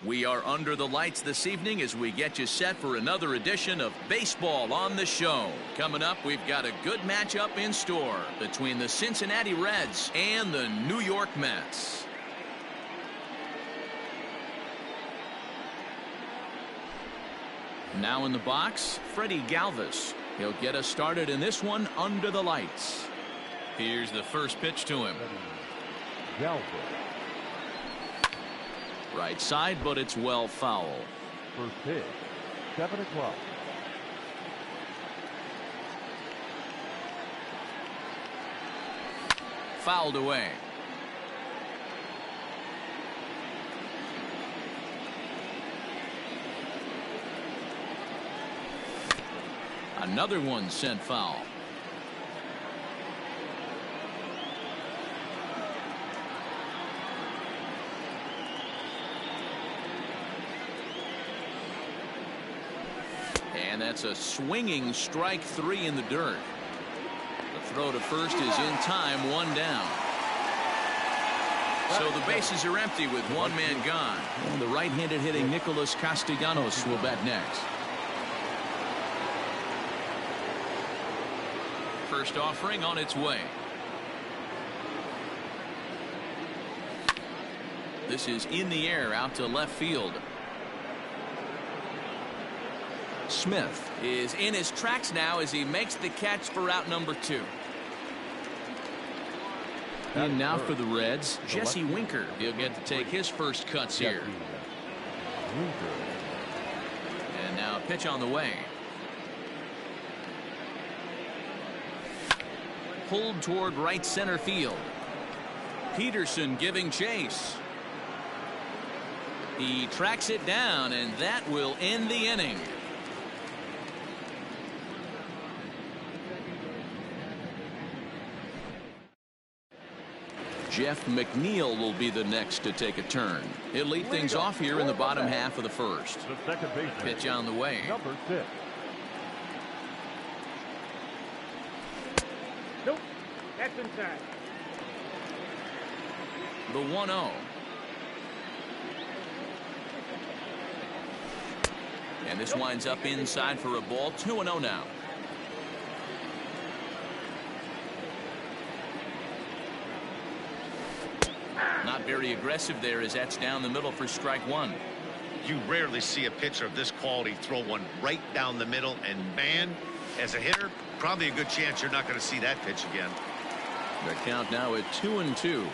We are under the lights this evening as we get you set for another edition of Baseball on the Show. Coming up, we've got a good matchup in store between the Cincinnati Reds and the New York Mets. Now in the box, Freddie Galvis. He'll get us started in this one under the lights. Here's the first pitch to him. Galvis. Right side, but it's well foul. First pitch, 7 o'clock. Fouled away. Another one sent foul. And that's a swinging strike 3 in the dirt. The throw to first is in time, 1 down. So the bases are empty with 1 man gone. And the right-handed hitting Nicholas Castellanos will bat next. First offering on its way. This is in the air out to left field. Smith is in his tracks now as he makes the catch for out number 2. And now for the Reds, Jesse Winker. He'll get to take his first cuts here. And now a pitch on the way. Pulled toward right center field. Peterson giving chase. He tracks it down, and that will end the inning. Jeff McNeil will be the next to take a turn. He'll lead things off here in the bottom half of the first. Pitch on the way. Number 6. Nope, that's inside. The 1-0. And this winds up inside for a ball. 2-0 now. Not very aggressive there as that's down the middle for strike 1. You rarely see a pitcher of this quality throw one right down the middle, and man, as a hitter, probably a good chance you're not going to see that pitch again. The count now at 2-2.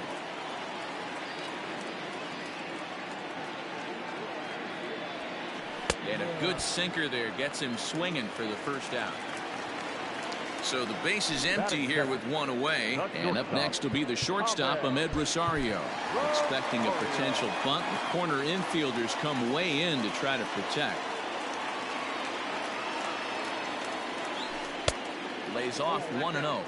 And a good sinker there gets him swinging for the first out. So the base is empty here with 1 away. And up next will be the shortstop, Ahmed Rosario. Expecting a potential bunt. The corner infielders come way in to try to protect. Lays off 1-0.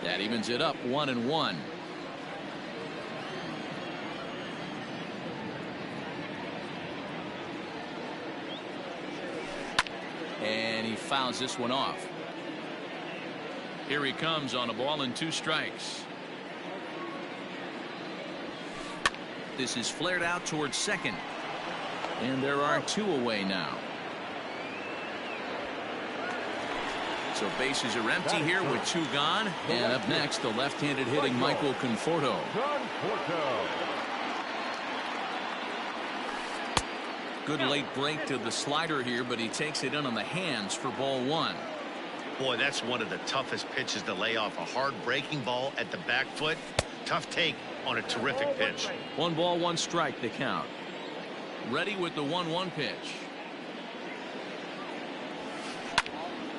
That evens it up 1-1. And he fouls this one off. Here he comes on a ball and 2 strikes. This is flared out towards second. And there are 2 away now. So bases are empty here with 2 gone. And up next, the left-handed hitting Michael Conforto. Good late break to the slider here, but he takes it in on the hands for ball 1. Boy, that's one of the toughest pitches to lay off. A hard breaking ball at the back foot. Tough take on a terrific pitch. 1 ball, 1 strike, the count. Ready with the 1-1 pitch.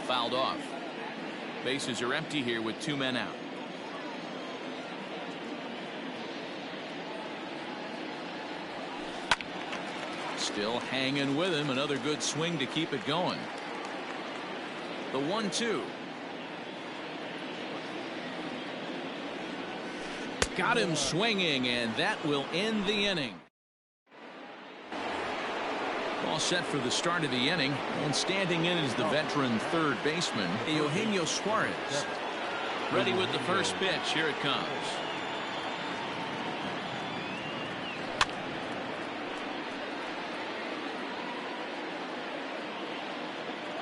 Fouled off. Bases are empty here with 2 men out. Still hanging with him. Another good swing to keep it going. The 1-2. Got him swinging, and that will end the inning. All set for the start of the inning, and standing in is the veteran third baseman, Eugenio Suarez. Ready with the first pitch. Here it comes.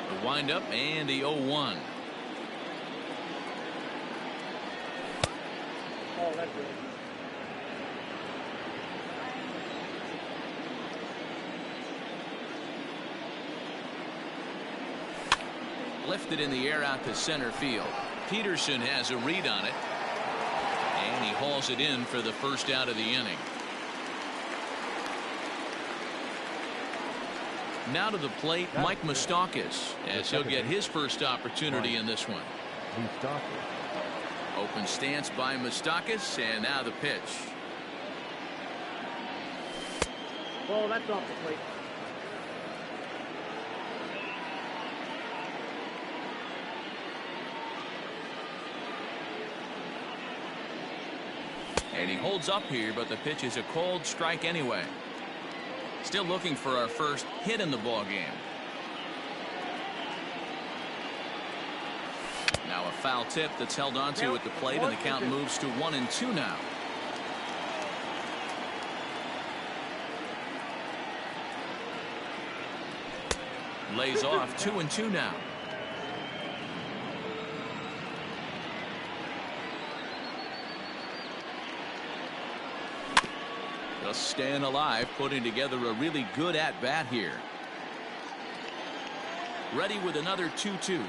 The windup and the 0-1. Oh, that's good. Lifted in the air out to center field. Peterson has a read on it, and he hauls it in for the first out of the inning. Now to the plate, Mike Moustakas, as he'll get his first opportunity in this one. Open stance by Moustakas, and now the pitch. Oh, that's off the plate. And he holds up here, but the pitch is a called strike anyway. Still looking for our first hit in the ball game. Now a foul tip that's held onto at the plate, and the count moves to 1-2 now. Lays off 2-2 now. Just staying alive, putting together a really good at-bat here. Ready with another 2-2.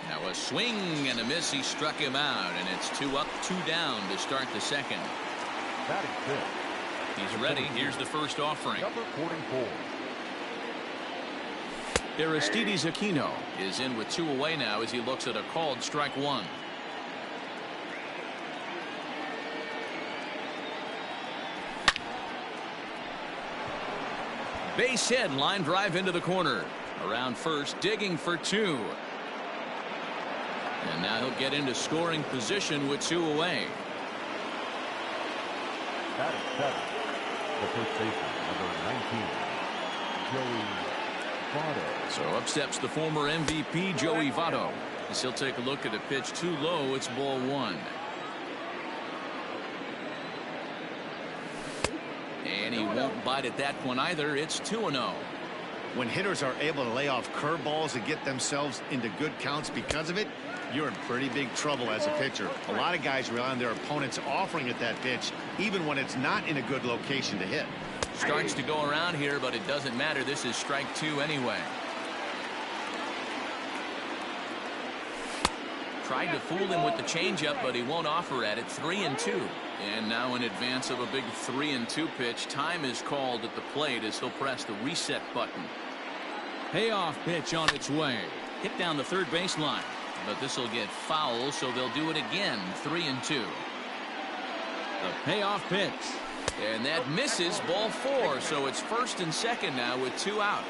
Now a swing and a miss. He struck him out, and it's 2 up, 2 down to start the second. That is good. He's ready. Here's the first offering. Number 44. Aristides Aquino is in with 2 away now as he looks at a called strike 1. Base hit, line drive into the corner. Around first, digging for 2. And now he'll get into scoring position with 2 away. That is 7. The first baseman, number 19, Joey Votto. So up steps the former MVP, Joey Votto. As he'll take a look at a pitch too low. It's ball 1. And he won't bite at that one either. It's 2-0. When hitters are able to lay off curveballs and get themselves into good counts because of it, you're in pretty big trouble as a pitcher. A lot of guys rely on their opponents offering at that pitch, even when it's not in a good location to hit. Starts to go around here, but it doesn't matter. This is strike 2 anyway. Tried to fool him with the changeup, but he won't offer at it. 3-2. And now in advance of a big 3-2 pitch, time is called at the plate as he'll press the reset button. Payoff pitch on its way. Hit down the third baseline. But this will get foul, so they'll do it again. 3-2. The payoff pitch. And that misses, ball 4. So it's first and second now with 2 out.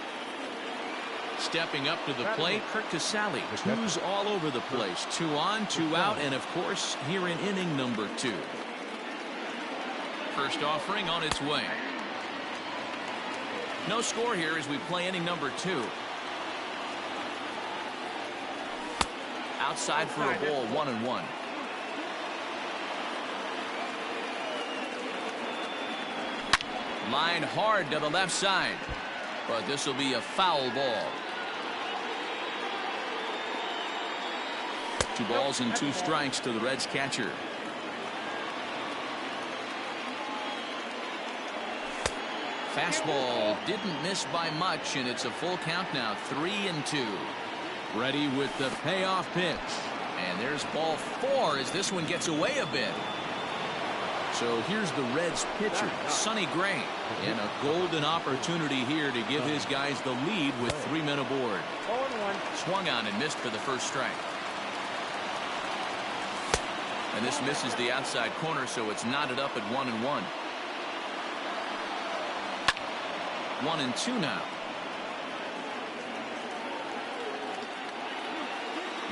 Stepping up to the plate, Kurt Casale. 2's all over the place. 2 on, 2 out, and of course here in inning number 2. First offering on its way. No score here as we play inning number 2. Outside for a ball, 1-1. Line hard to the left side, but this will be a foul ball. 2 balls and 2 strikes to the Reds catcher. Fastball didn't miss by much, and it's a full count now. 3-2. Ready with the payoff pitch. And there's ball 4 as this one gets away a bit. So here's the Reds pitcher, Sonny Gray, and a golden opportunity here to give his guys the lead with 3 men aboard. 0-1. Swung on and missed for the first strike. And this misses the outside corner, so it's knotted up at 1-1. 1-2 now.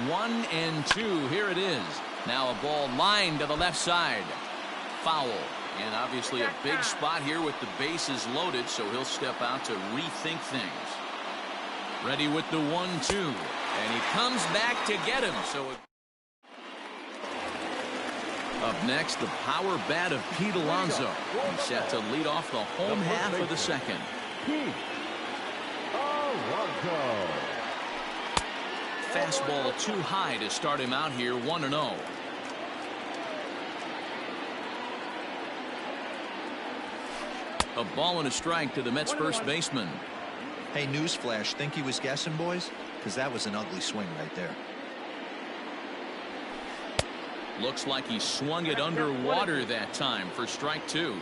1-2. Here it is. Now a ball lined to the left side. Foul. And obviously a big spot here with the bases loaded, so he'll step out to rethink things. Ready with the 1-2. And he comes back to get him. So up next, the power bat of Pete Alonso. He's set to lead off the home half of the second. Pete Alonso. Fastball too high to start him out here, 1-0. A ball and a strike to the Mets first baseman. Hey, newsflash, think he was guessing, boys? Because that was an ugly swing right there. Looks like he swung it underwater that time for strike 2.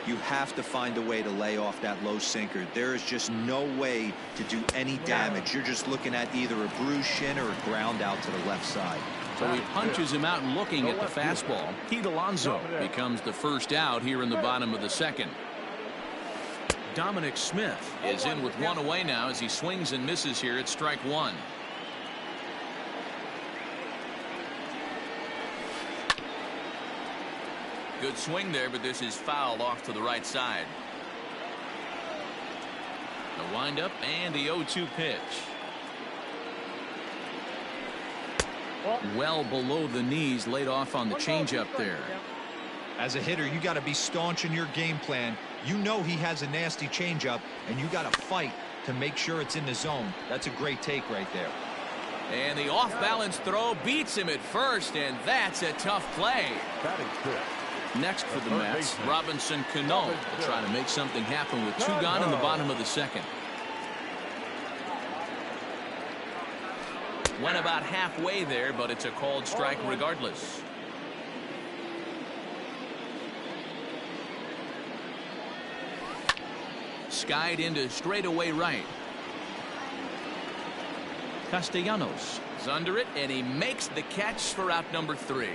You have to find a way to lay off that low sinker. There is just no way to do any damage. You're just looking at either a bruised shin or a ground out to the left side. So he punches him out looking at the fastball. Pete Alonso becomes the first out here in the bottom of the second. Dominic Smith is in with one away now as he swings and misses here at strike 1. Good swing there, but this is fouled off to the right side. The windup and the 0-2 pitch. Well below the knees, laid off on the changeup there. As a hitter, you got to be staunch in your game plan. You know he has a nasty changeup, and you got to fight to make sure it's in the zone. That's a great take right there. And the off-balance throw beats him at first, and that's a tough play. Batting fifth. Next for the Mets, Robinson Cano will try to make something happen with 2 gone in the bottom of the second. Went about halfway there, but it's a called strike regardless. Skied into straightaway right. Castellanos is under it, and he makes the catch for out number 3.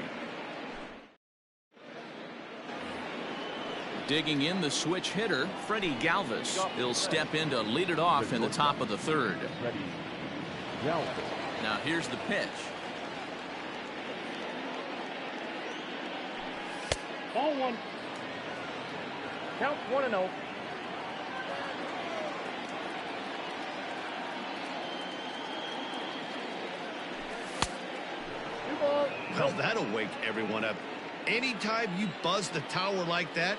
Digging in the switch hitter, Freddie Galvis. He'll step in to lead it off in the top of the third. Now here's the pitch. Ball 1. Count 1-0. Well, that'll wake everyone up. Anytime you buzz the tower like that,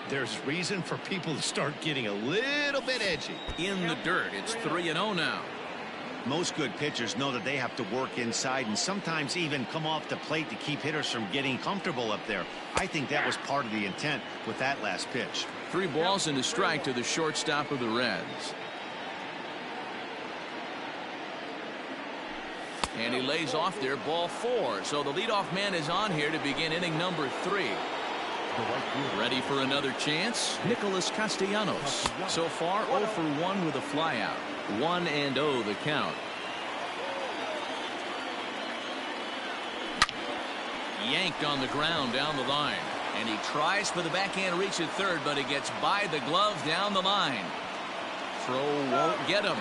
there's reason for people to start getting a little bit edgy. In the dirt, it's 3-0 now. Most good pitchers know that they have to work inside and sometimes even come off the plate to keep hitters from getting comfortable up there. I think that was part of the intent with that last pitch. 3 balls and a strike to the shortstop of the Reds. And he lays off there, ball 4. So the leadoff man is on here to begin inning number 3. Ready for another chance? Nicholas Castellanos. So far 0 for 1 with a flyout. 1-0 the count. Yanked on the ground down the line. And he tries for the backhand reach at third, but he gets by the glove down the line. Throw won't get him.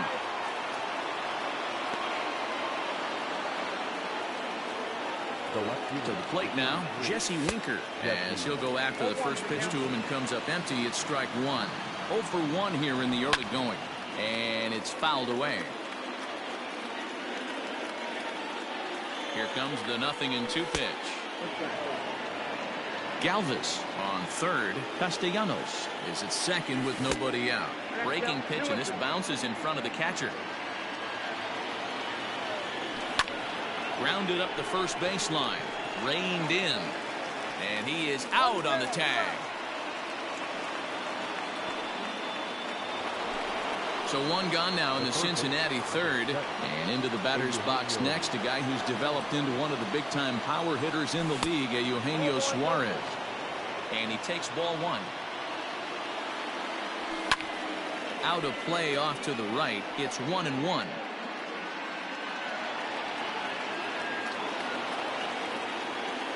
To the plate now, Jesse Winker, as he'll go after the first pitch to him and comes up empty. It's strike 1. 0 for 1 here in the early going, and it's fouled away. Here comes the 0-2 pitch. Galvis on third. Castellanos is at second with nobody out. Breaking pitch, and this bounces in front of the catcher. Grounded up the first baseline. Reined in. And he is out on the tag. So 1 gone now in the Cincinnati third. And into the batter's box next, a guy who's developed into one of the big-time power hitters in the league, Eugenio Suarez. And he takes ball 1. Out of play off to the right. It's 1-1.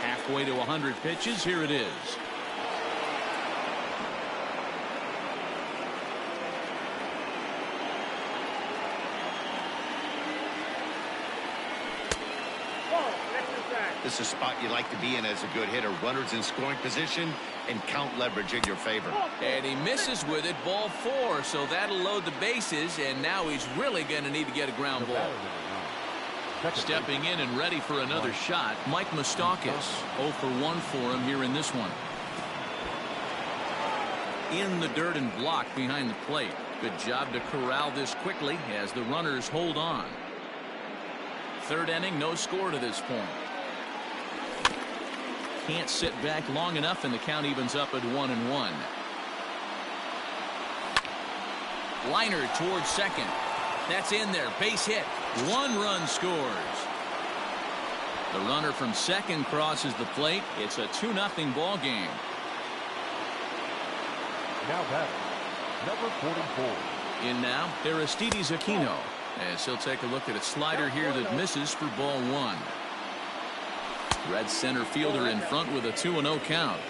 Halfway to 100 pitches. Here it is. This is a spot you like to be in as a good hitter. Runners in scoring position and count leverage in your favor. And he misses with it, ball 4. So that'll load the bases, and now he's really going to need to get a ground ball. Stepping in and ready for another shot, Mike Moustakas. 0 for 1 for him here in this one. In the dirt and blocked behind the plate. Good job to corral this quickly as the runners hold on. Third inning, no score to this point. Can't sit back long enough, and the count evens up at 1-1. Liner towards second. That's in there. Base hit. 1 run scores. The runner from second crosses the plate. It's a 2-0 ball game. Now batting, number 44. In now, Aristides Aquino, as he'll take a look at a slider here that misses for ball 1. Red center fielder in front with a 2-0 count.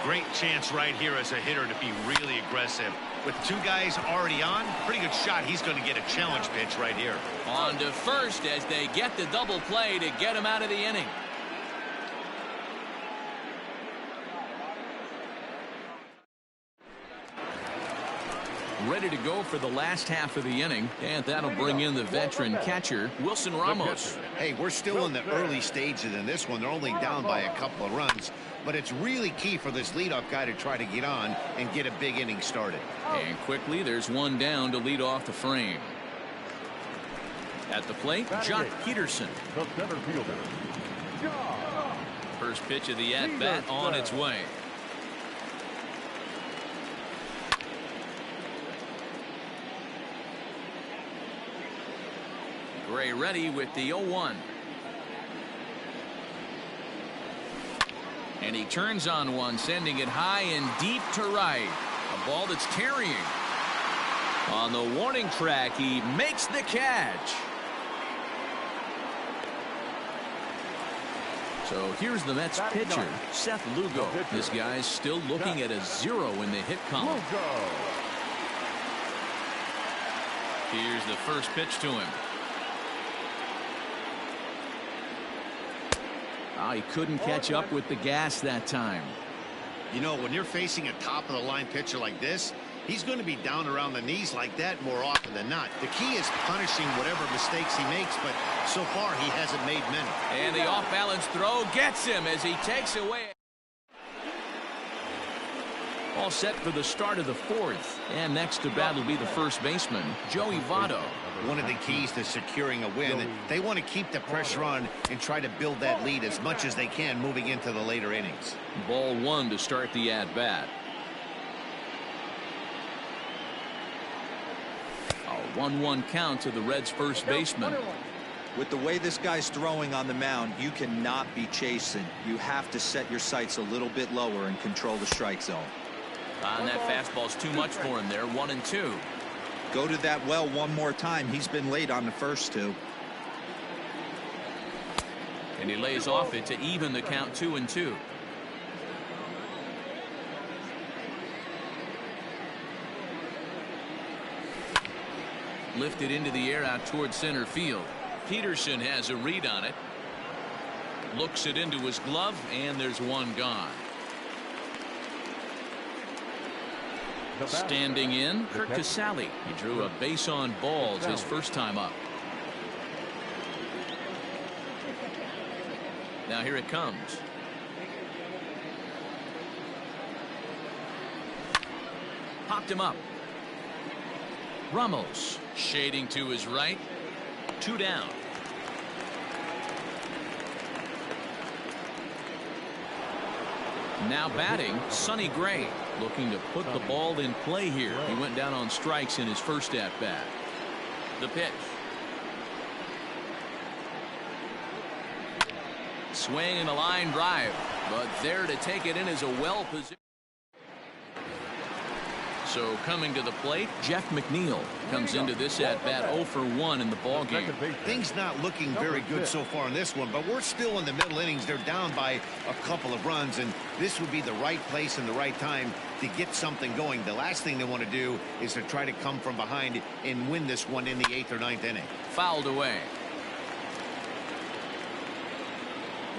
Great chance right here as a hitter to be really aggressive. With 2 guys already on, pretty good shot. He's going to get a challenge pitch right here. On to first as they get the double play to get him out of the inning. Ready to go for the last half of the inning, and that'll bring in the veteran catcher, Wilson Ramos. Hey, we're still in the early stages in this one. They're only down by a couple of runs, but it's really key for this leadoff guy to try to get on and get a big inning started. And quickly, there's one down to lead off the frame. At the plate, Jock Peterson. The center fielder, Jock. First pitch of the at-bat on its way. Gray ready with the 0-1. And he turns on one, sending it high and deep to right. A ball that's carrying. On the warning track, he makes the catch. So here's the Mets pitcher, Seth Lugo. This guy's still looking at a 0 in the hit column. Here's the first pitch to him. Oh, he couldn't catch up with the gas that time. You know, when you're facing a top-of-the-line pitcher like this, he's going to be down around the knees like that more often than not. The key is punishing whatever mistakes he makes, but so far he hasn't made many. And the off-balance throw gets him as he takes away. All set for the start of the 4th. And next to bat will be the first baseman, Joey Votto. One of the keys to securing a win, they want to keep the pressure on and try to build that lead as much as they can moving into the later innings. Ball 1 to start the at-bat. A 1-1 count to the Reds' first baseman. With the way this guy's throwing on the mound, you cannot be chasing. You have to set your sights a little bit lower and control the strike zone. And that fastball's too much for him there. 1-2. Go to that well one more time. He's been late on the first 2. And he lays off it to even the count 2-2. Lifted into the air out toward center field. Peterson has a read on it. Looks it into his glove, and there's one gone. Standing in, Kurt Casale. He drew a base on balls his first time up. Now here it comes. Popped him up. Ramos shading to his right. 2 down. Now batting, Sonny Gray, looking to put the ball in play here. He went down on strikes in his first at-bat. The pitch. Swing and a line drive, but there to take it in is a well-positioned. So coming to the plate, Jeff McNeil comes into this at-bat 0 for 1 in the ballgame. Things not looking very good so far in this one, but we're still in the middle innings. They're down by a couple of runs, and this would be the right place and the right time to get something going. The last thing they want to do is to try to come from behind and win this one in the 8th or 9th inning. Fouled away.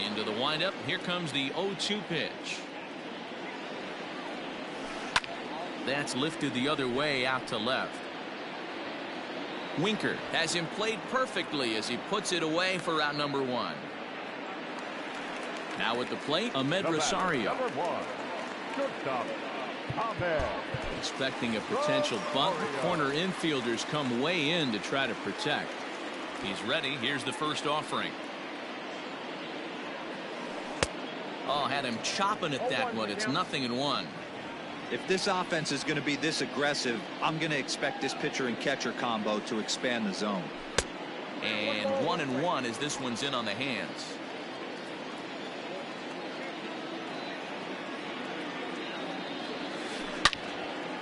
Into the windup. Here comes the 0-2 pitch. That's lifted the other way out to left. Winker has him played perfectly as he puts it away for out number 1. Now at the plate, Ahmed Rosario. Number 1, shortstop, Ahmed. Expecting a potential bunt, the corner infielders come way in to try to protect. He's ready. Here's the first offering. Oh, had him chopping at that one. It's 0-1. If this offense is going to be this aggressive, I'm going to expect this pitcher and catcher combo to expand the zone. And 1-1 as this one's in on the hands.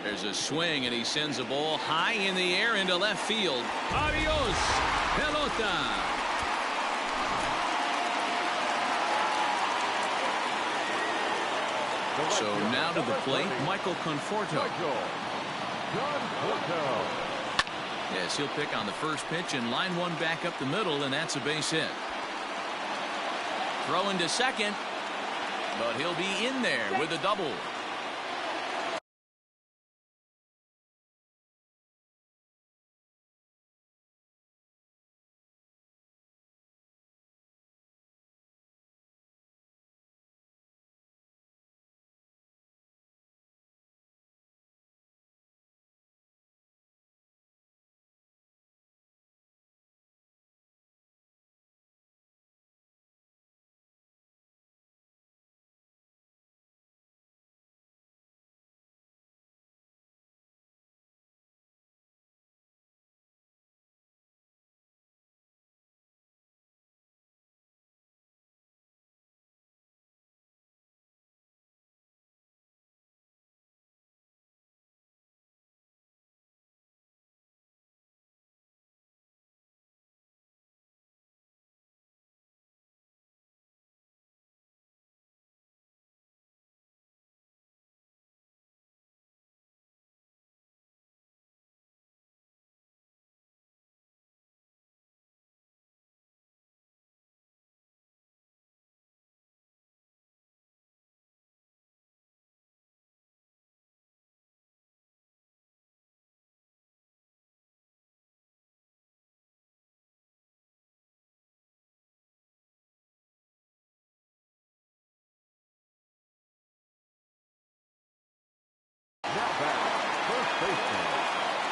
There's a swing, and he sends a ball high in the air into left field. Adios, pelota. So now to the plate, Michael Conforto. Yes, he'll pick on the first pitch and line one back up the middle, and that's a base hit. Throw into second, but he'll be in there with a double.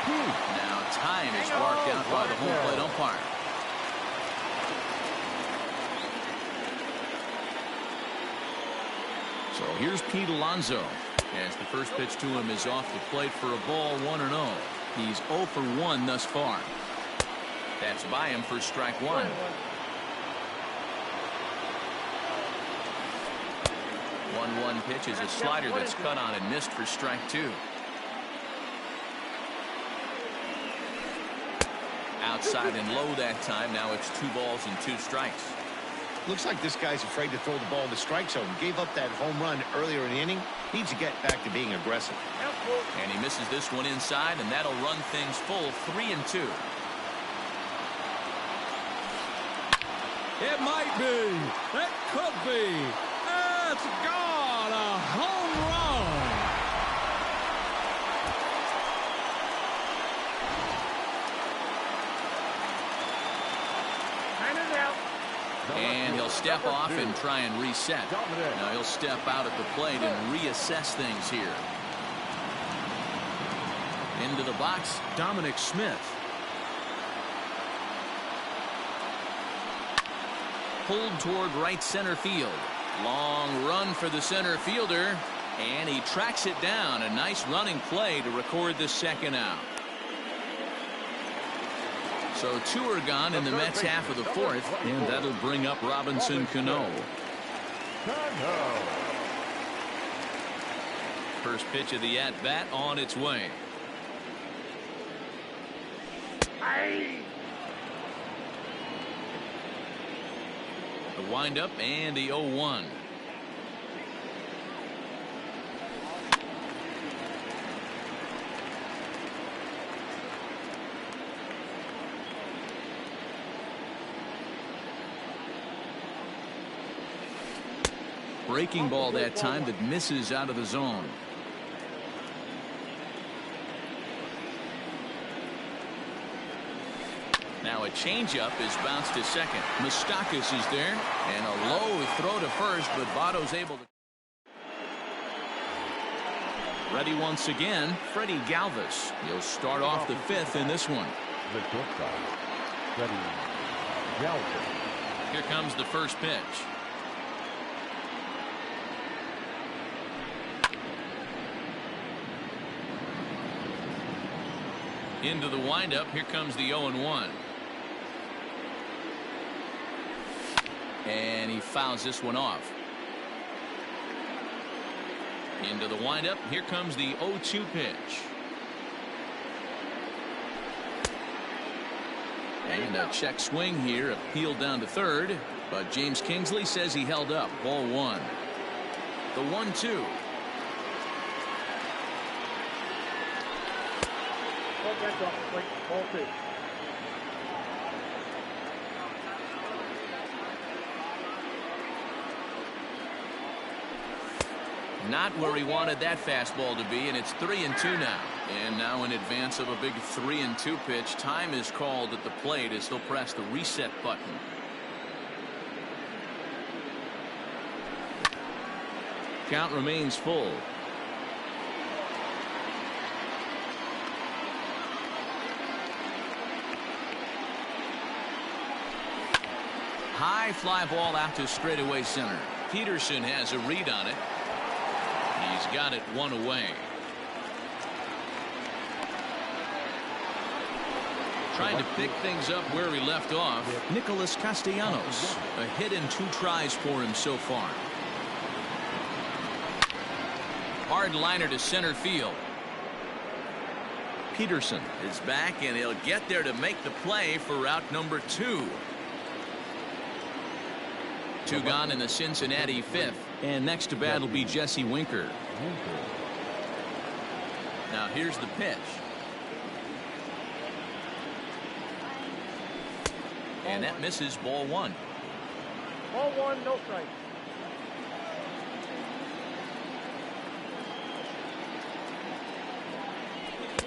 Now time is marked out by the home plate umpire. So here's Pete Alonso as the first pitch to him is off the plate for a ball, 1-0. He's 0 for 1 thus far. That's by him for strike 1. 1-1 pitch is a slider that's cut on and missed for strike 2. Outside and low that time. Now it's 2 balls and 2 strikes. Looks like this guy's afraid to throw the ball in the strike zone. Gave up that home run earlier in the inning. Needs to get back to being aggressive. And he misses this one inside, and that'll run things full 3-2. It might be. It could be. It's gone. A home run. And he'll step off and try and reset. Now he'll step out at the plate and reassess things here. Into the box, Dominic Smith. Pulled toward right center field. Long run for the center fielder, and he tracks it down. A nice running play to record the second out. So 2 are gone in the Mets half of the 4th, and that'll bring up Robinson Cano. First pitch of the at-bat on its way. The windup and the 0-1. Breaking ball that time that misses out of the zone. Now a changeup is bounced to second. Moustakas is there, and a low throw to first, but Votto's able to. Ready once again, Freddie Galvis. He'll start off the fifth in this one. The shortstop, Freddie Galvis. Here comes the first pitch. Into the windup. Here comes the 0-1. And he fouls this one off. Into the windup. Here comes the 0-2 pitch. And a check swing here, appealed down to third, but James Kingsley says he held up. Ball one. The 1-2. Ball two. Not where he wanted that fastball to be, and it's 3-2 now. And now in advance of a big 3-2 pitch, time is called at the plate as he'll press the reset button. Count remains full. High fly ball out to straightaway center. Peterson has a read on it. He's got it one away. Trying to pick things up where he left off. Nicholas Castellanos. A hit in 2 tries for him so far. Hard liner to center field. Peterson is back, and he'll get there to make the play for route number 2. 2 gone in the Cincinnati fifth. And next to bat will be Jesse Winker. Now here's the pitch. And that misses. Ball one. Ball one, no strike.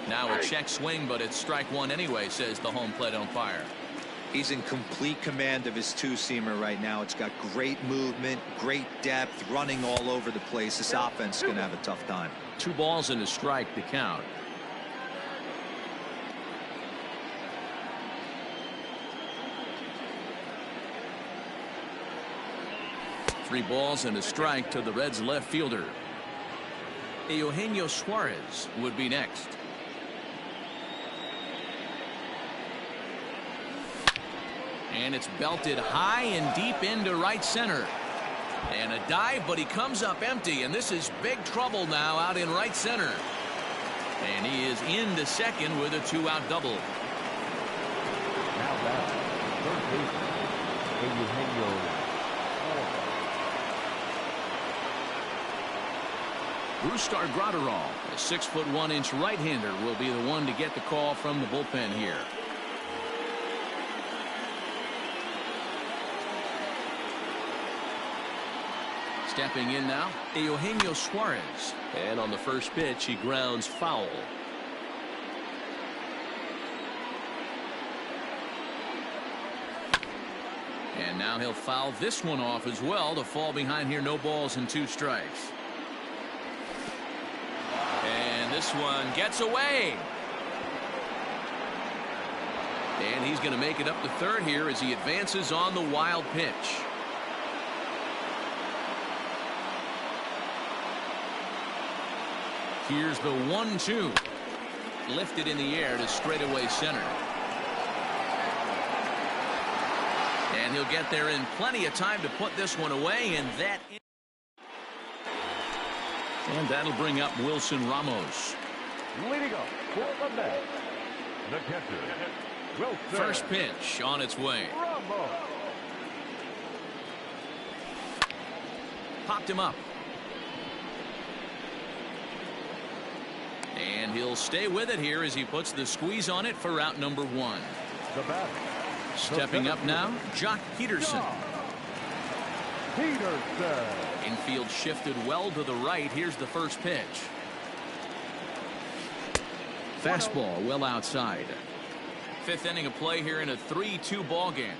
Now a check swing, but it's strike one anyway, says the home plate umpire. He's in complete command of his two-seamer right now. It's got great movement, great depth, running all over the place. This offense is going to have a tough time. 2 balls and a strike to count. Three balls and a strike to the Reds left fielder. Eugenio Suarez would be next. And it's belted high and deep into right center. And a dive, but he comes up empty, and this is big trouble now out in right center. And he is into second with a 2-out double. Now back, third baseman, Eugenio. Brustar Graterol, a 6'1" right-hander, will be the one to get the call from the bullpen here. Stepping in now, Eugenio Suarez. And on the first pitch, he grounds foul. And now he'll foul this one off as well to fall behind here. No balls and 2 strikes. And this one gets away. And he's going to make it up to third here as he advances on the wild pitch. Here's the 1-2. Lifted in the air to straightaway center. And he'll get there in plenty of time to put this one away, and that'll bring up Wilson Ramos. Leading up for the net, the catcher, Wilson. First pitch on its way. Ramos. Popped him up. And he'll stay with it here as he puts the squeeze on it for route number 1. The bat. Stepping up now, Jock Peterson. Peterson. Infield shifted well to the right. Here's the first pitch. Fastball well outside. Fifth inning of play here in a 3-2 ball game.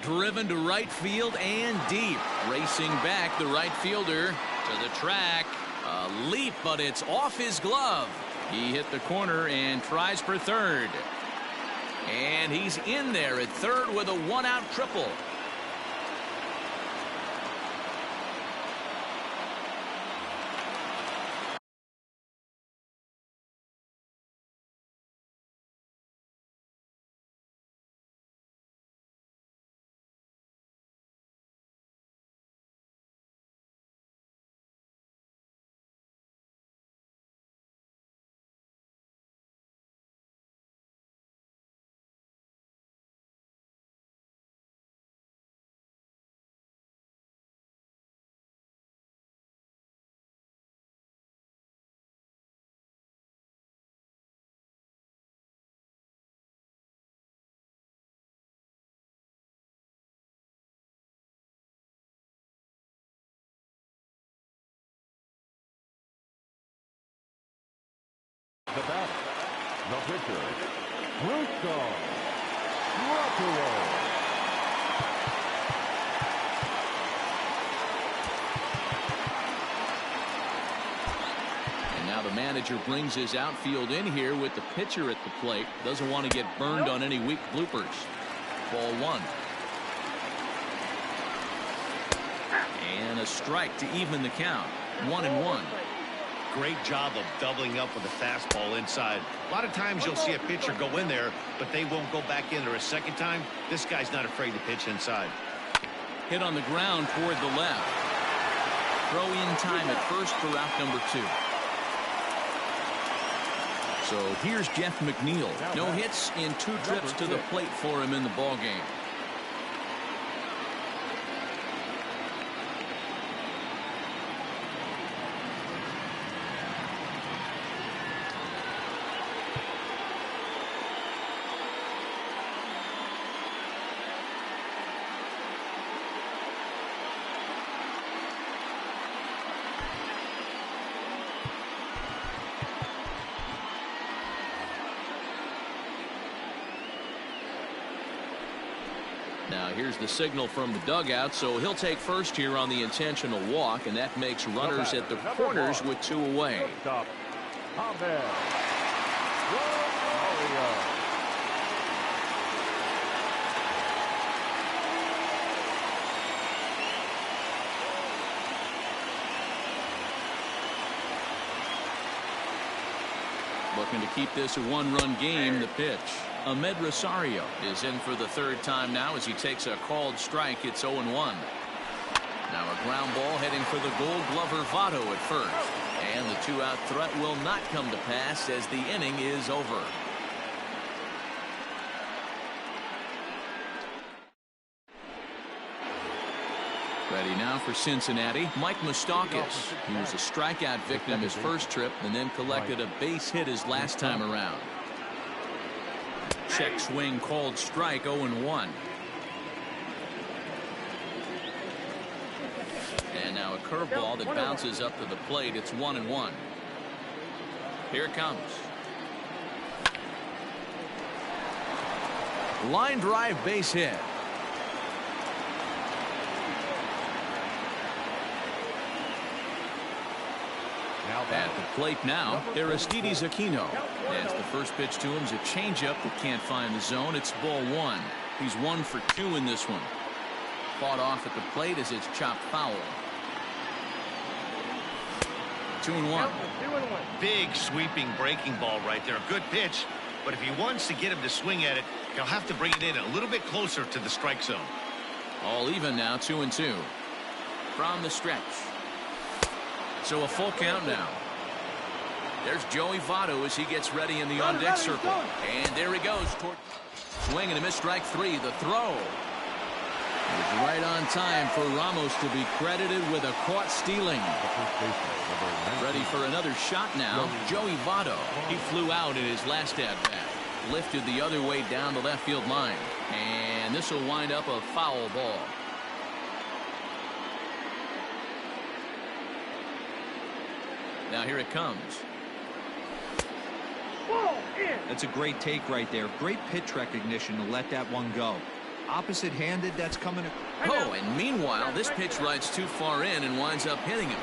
Driven to right field and deep. Racing back, the right fielder to the track. A leap, but it's off his glove. He hit the corner and tries for third. And he's in there at third with a one-out triple. The batter, the pitcher, Rona. And now the manager brings his outfield in here with the pitcher at the plate. Doesn't want to get burned on any weak bloopers. Ball one. And a strike to even the count. 1-1. Great job of doubling up with a fastball inside. A lot of times you'll see a pitcher go in there, but they won't go back in there a second time. This guy's not afraid to pitch inside. Hit on the ground toward the left. Throw in time at first for out number 2. So here's Jeff McNeil. No hits in 2 trips to the plate for him in the ball game. Now here's the signal from the dugout, so he'll take first here on the intentional walk, and that makes runners at the corners with 2 away. Stop. Ahmed. Looking to keep this a 1-run game. The pitch. Ahmed Rosario is in for the 3rd time now as he takes a called strike. It's 0-1. Now a ground ball heading for the Gold Glover Votto at first. And the 2-out threat will not come to pass as the inning is over. Ready now for Cincinnati, Mike Moustakas, who was a strikeout victim his first trip and then collected a base hit his last time around. Check swing called strike. 0-1. And now a curveball that bounces up to the plate. It's 1-1. Here it comes. Line drive base hit. At the plate now, Aristides Aquino. As the first pitch to him is a changeup that can't find the zone. It's ball 1. He's 1 for 2 in this one. Fought off at the plate as it's chopped foul. 2-1. Big sweeping breaking ball right there. A good pitch, but if he wants to get him to swing at it, he'll have to bring it in a little bit closer to the strike zone. All even now, 2-2. From the stretch. So a full count now. There's Joey Votto as he gets ready in the on-deck circle. And there he goes. Toward swing and a miss, strike 3. The throw. It's right on time for Ramos to be credited with a caught stealing. Ready for another shot now. Joey Votto. He flew out in his last at-bat. Lifted the other way down the left field line. And this will wind up a foul ball. Now here it comes. Ball in. That's a great take right there. Great pitch recognition to let that one go. Opposite-handed, that's coming. Oh, and meanwhile, this pitch rides too far in and winds up hitting him.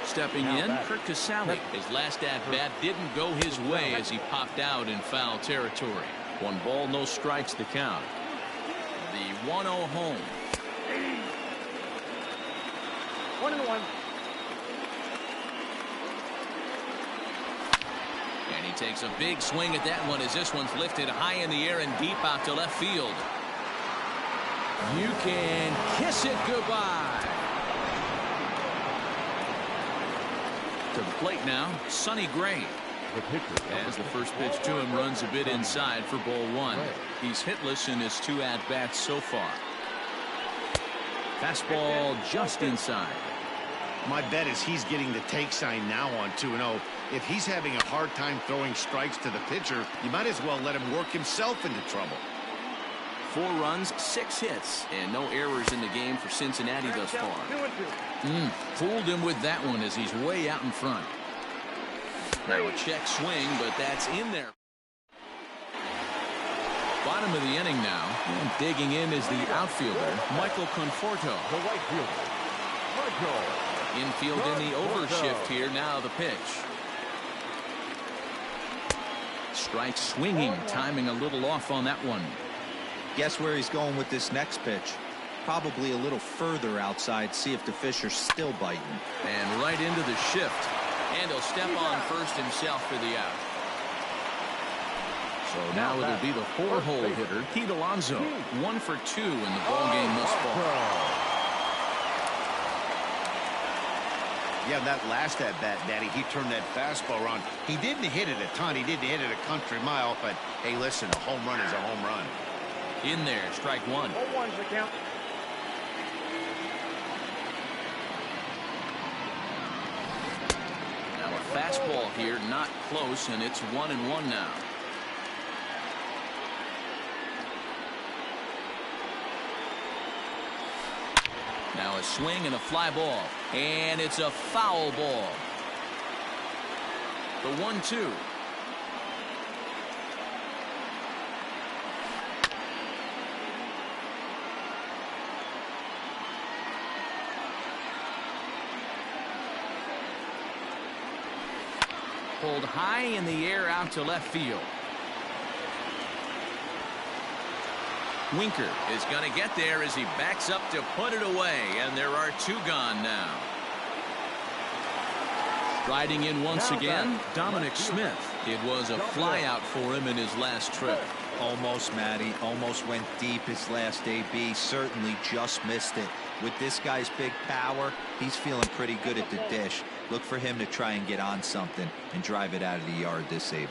Stepping in, Kurt Casale. His last at-bat didn't go his way as he popped out in foul territory. 1 ball, no strikes the count. The 1-0 home. 1-1. And he takes a big swing at that one as this one's lifted high in the air and deep out to left field. You can kiss it goodbye. To the plate now, Sonny Gray. The pitcher. As the first pitch to him runs a bit inside for ball 1. He's hitless in his 2 at-bats so far. Fastball just inside. My bet is he's getting the take sign now on 2-0. If he's having a hard time throwing strikes to the pitcher, you might as well let him work himself into trouble. 4 runs, 6 hits, and no errors in the game for Cincinnati thus far. 2-2. Fooled him with that one as he's way out in front. Now a check swing, but that's in there. Bottom of the inning now, and digging in is the outfielder, Michael Conforto. The right fielder, Michael. Infield in the overshift here, now the pitch. Strike swinging, timing a little off on that one. Guess where he's going with this next pitch? Probably a little further outside, see if the fish are still biting. And right into the shift. And he'll step on first himself for the out. So now it'll be the 4-hole hitter, Pete Alonso. 1 for 2 in the ballgame thus far. Yeah, that last at-bat, Daddy, he turned that fastball around. He didn't hit it a ton. He didn't hit it a country mile. But, hey, listen, a home run is a home run. In there, strike 1. 0-1's the count. Now a fastball here, not close, and it's 1-1 now. Now a swing and a fly ball, and it's a foul ball. The 1-2. Pulled high in the air out to left field. Winker is going to get there as he backs up to put it away, and there are 2 gone now. Riding in once again, Dominic Smith. It was a fly out for him in his last trip. Almost, Matty. Almost went deep his last AB. Certainly just missed it. With this guy's big power, he's feeling pretty good at the dish. Look for him to try and get on something and drive it out of the yard this AB.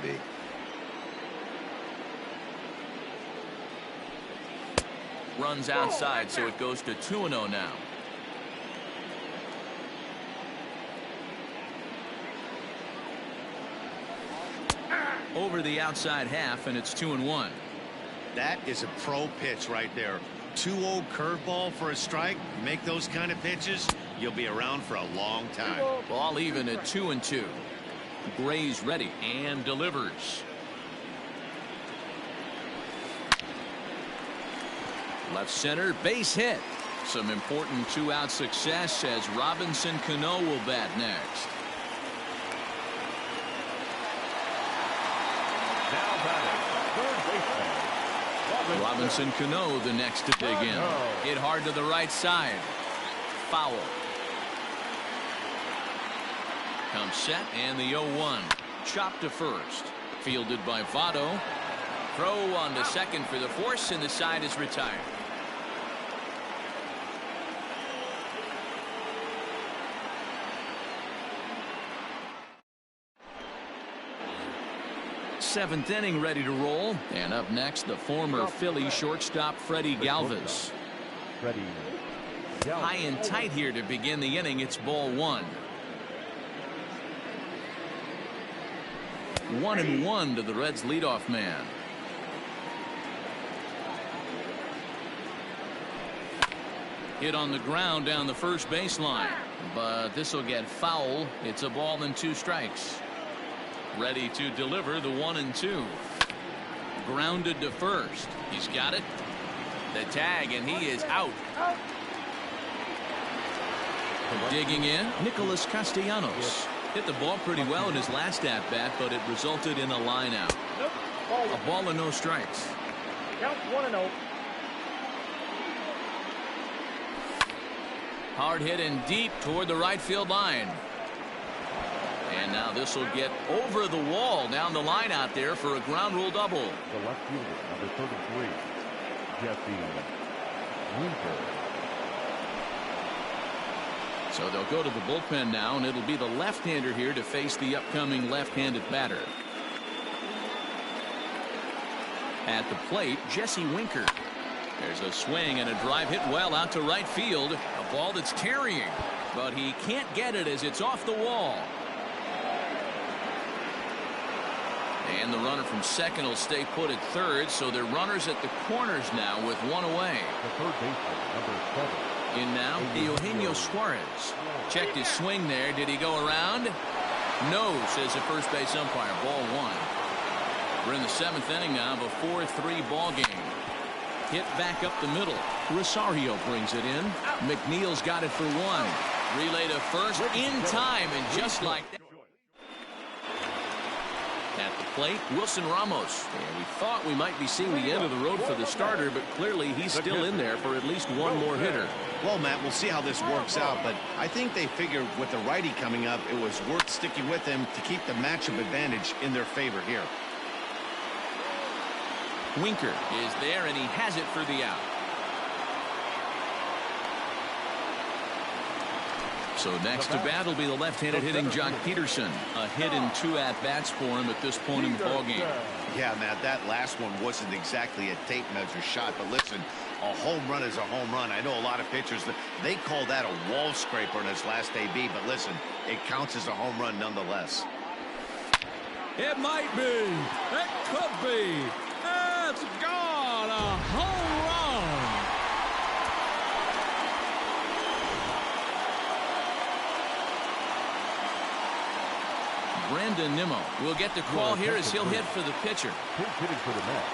Runs outside, so it goes to 2-0 now. Over the outside half, and it's 2-1. That is a pro pitch right there. 2-0 curveball for a strike. You make those kind of pitches, you'll be around for a long time. Ball even at 2-2. Gray's ready and delivers. Left center, base hit. Some important 2-out success as Robinson Cano will bat next. Now batting, third baseman, Robinson Cano the next to dig in. Hit hard to the right side. Foul. Comes set and the 0-1. Chopped to first. Fielded by Votto. Throw on to second for the force, and the side is retired. Seventh inning ready to roll, and up next the former Philly shortstop Freddie Galvis. Freddie. High and tight here to begin the inning. It's ball 1. 1-1 to the Reds leadoff man. Hit on the ground down the first baseline, but this will get foul. It's a ball and 2 strikes. Ready to deliver the 1-2. Grounded to first. He's got it. The tag, and he is out. Digging in, Nicholas Castellanos. Hit the ball pretty well in his last at-bat, but it resulted in a line out. A ball and no strikes. Count 1-0. Hard hit and deep toward the right field line. And now this will get over the wall down the line out there for a ground rule double. The left fielder, number 33, Jesse Winker. So they'll go to the bullpen now, and it'll be the left-hander here to face the upcoming left-handed batter. At the plate, Jesse Winker. There's a swing and a drive hit well out to right field. A ball that's carrying, but he can't get it as it's off the wall. And the runner from second will stay put at third, so they're runners at the corners now with one away. The third baseman, number 7. In now, Eugenio Suarez. Checked his swing there. Did he go around? No, says the first base umpire. Ball 1. We're in the 7th inning now of a 4-3 ball game. Hit back up the middle. Rosario brings it in. McNeil's got it for 1. Relay to first in time, and just like that. At the plate, Wilson Ramos. And we thought we might be seeing the end of the road for the starter, but clearly he's still in there for at least one more hitter. Well, Matt, we'll see how this works out, but I think they figured with the righty coming up, it was worth sticking with him to keep the matchup advantage in their favor here. Winker is there, and he has it for the out. So next to bat will be the left-handed hitting Jock Peterson. A hit in 2 at-bats for him at this point in the ballgame. Yeah, Matt, that last one wasn't exactly a tape measure shot, but listen, a home run is a home run. I know a lot of pitchers, they call that a wall scraper in his last AB, but listen, it counts as a home run nonetheless. It might be. It could be. It's gone. A home run. Brandon Nimmo will get the call here as he'll hit for the pitcher. Who's hitting for the Mets?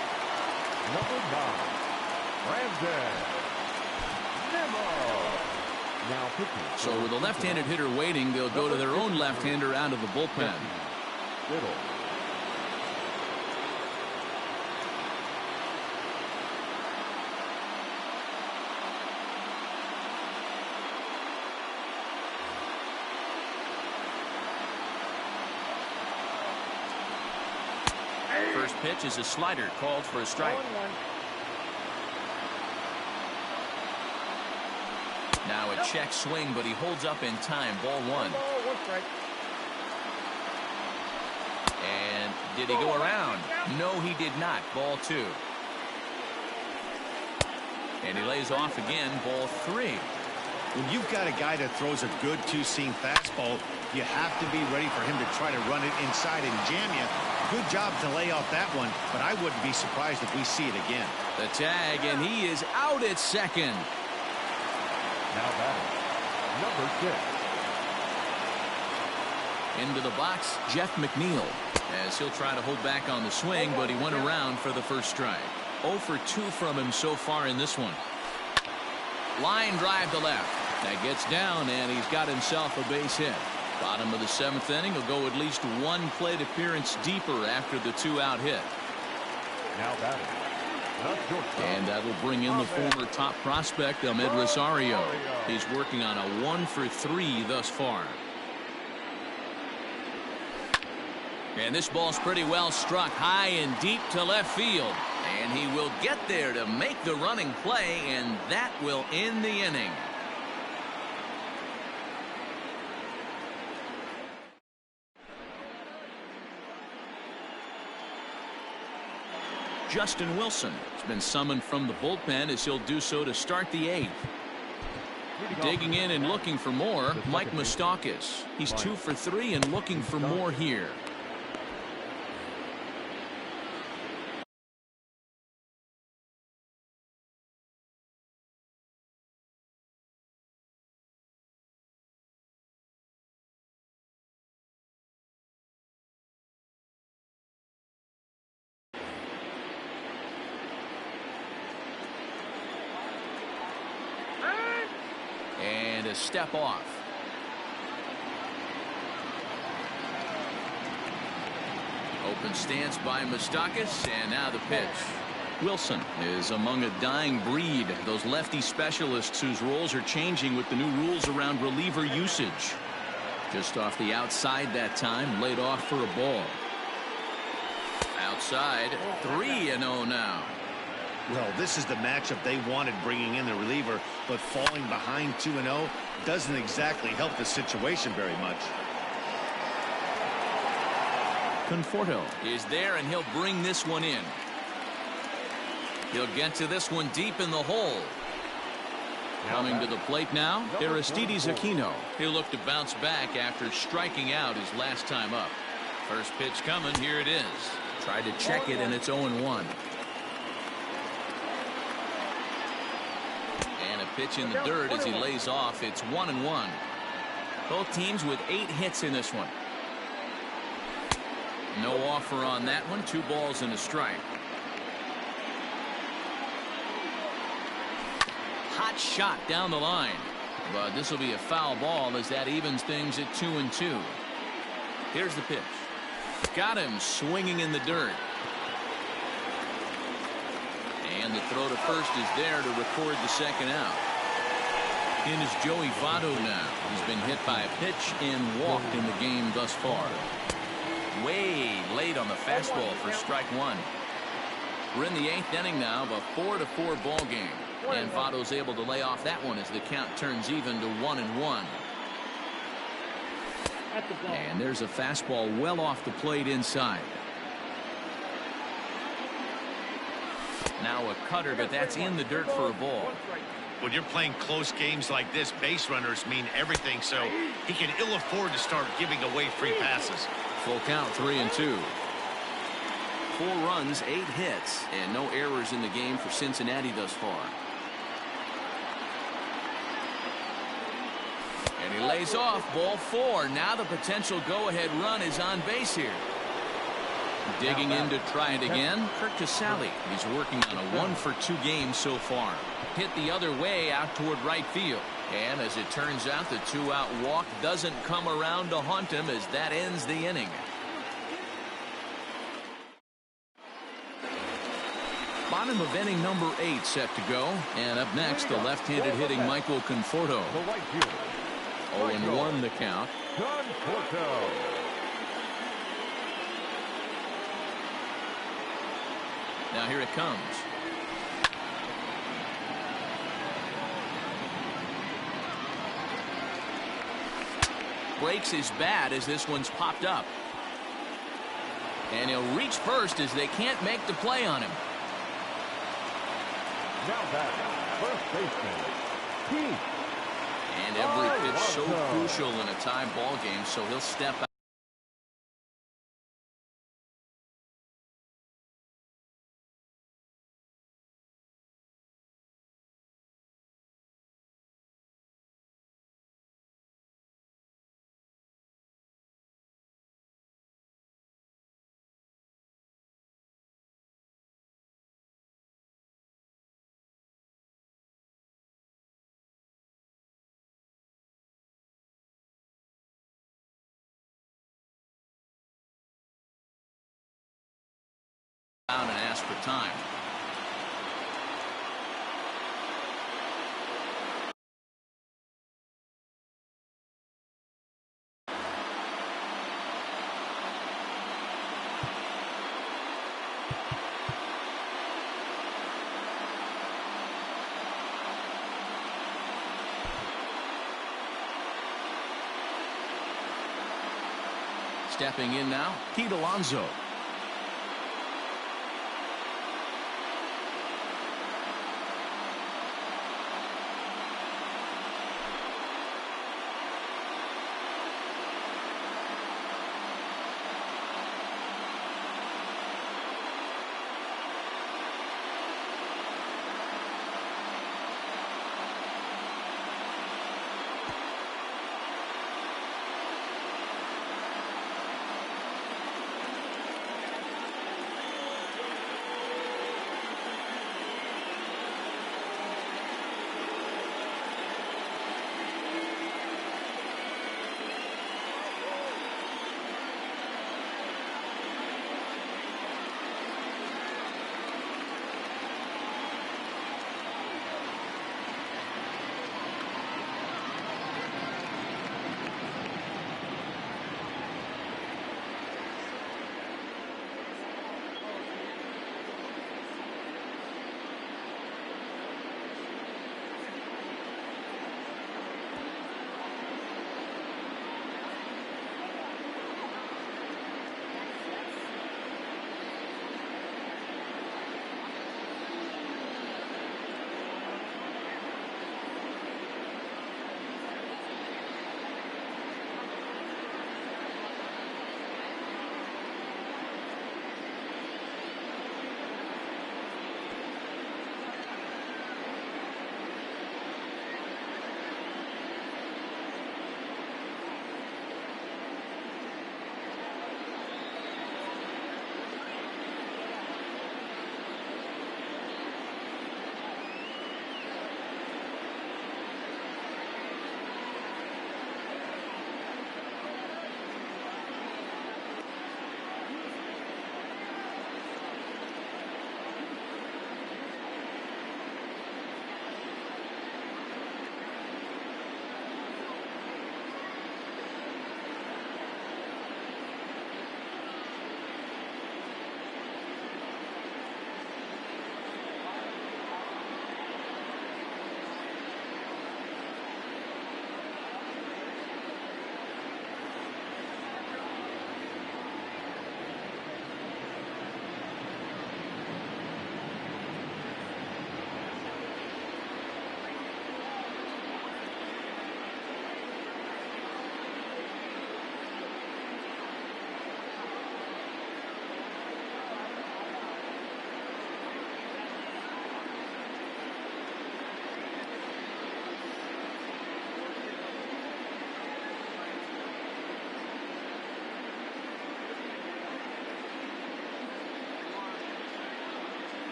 Number 9, Brandon Nimmo. Now pitching. So with a left-handed hitter waiting, they'll go to their own left-hander out of the bullpen. Little. First pitch is a slider called for a strike. 1-1. Now a check swing, but he holds up in time. Ball 1. 1 strike. And did he go around? No, he did not. Ball 2. And he lays off again. Ball 3. When you've got a guy that throws a good two-seam fastball, you have to be ready for him to try to run it inside and jam you. Good job to lay off that one, but I wouldn't be surprised if we see it again. The tag, and he is out at second. Now batting, number 6. Into the box, Jeff McNeil, as he'll try to hold back on the swing, but he went around for the first strike. 0 for 2 from him so far in this one. Line drive to left. That gets down, and he's got himself a base hit. Bottom of the 7th inning will go at least one plate appearance deeper after the 2-out hit. Now batting, and that'll bring in the former top prospect, Ahmed Rosario. He's working on a 1 for 3 thus far. And this ball's pretty well struck high and deep to left field. And he will get there to make the running play, and that will end the inning. Justin Wilson has been summoned from the bullpen as he'll do so to start the 8th. Digging in and looking for more, Mike Moustakas. He's 2 for 3 and looking for more here. a step off. Open stance by Moustakas, and now the pitch. Wilson is among a dying breed, those lefty specialists whose roles are changing with the new rules around reliever usage. Just off the outside that time, laid off for a ball. Outside, 3-0 now. Well, this is the matchup they wanted, bringing in the reliever, but falling behind 2-0 doesn't exactly help the situation very much. Conforto is there, and he'll bring this one in. He'll get to this one deep in the hole. Coming to the plate now, Aristides Aquino. He'll look to bounce back after striking out his last time up. First pitch coming, here it is. Tried to check it, and it's 0-1. And a pitch in the dirt as he lays off. It's 1-1. Both teams with 8 hits in this one. No offer on that one. 2 balls and a strike. Hot shot down the line. But this will be a foul ball as that evens things at 2-2. Here's the pitch. Got him swinging in the dirt. And the throw to first is there to record the second out. In is Joey Votto now. He's been hit by a pitch and walked in the game thus far. Way late on the fastball for strike one. We're in the 8th inning now of a 4-4 ball game. And Votto's able to lay off that one as the count turns even to 1-1. And there's a fastball well off the plate inside. Now a cutter, but that's in the dirt for a ball. When you're playing close games like this, base runners mean everything, so he can ill afford to start giving away free passes. Full count, 3-2. 4 runs, 8 hits, and no errors in the game for Cincinnati thus far. And he lays off, ball 4. Now the potential go-ahead run is on base here. Digging in to try it again, Kirk Casale. He's working on a 1-for-2 game so far. Hit the other way out toward right field. And as it turns out, the 2-out walk doesn't come around to haunt him as that ends the inning. Bottom of inning number 8 set to go. And up next, the left-handed hitting Michael Conforto. 0-1 the count. Now here it comes. Breaks his bat as this one's popped up. And he'll reach first as they can't make the play on him. Now back, first baseman, Pete. And every pitch so crucial in a tie ball game, so he'll step out. Down and ask for time. Stepping in now, Pete Alonso.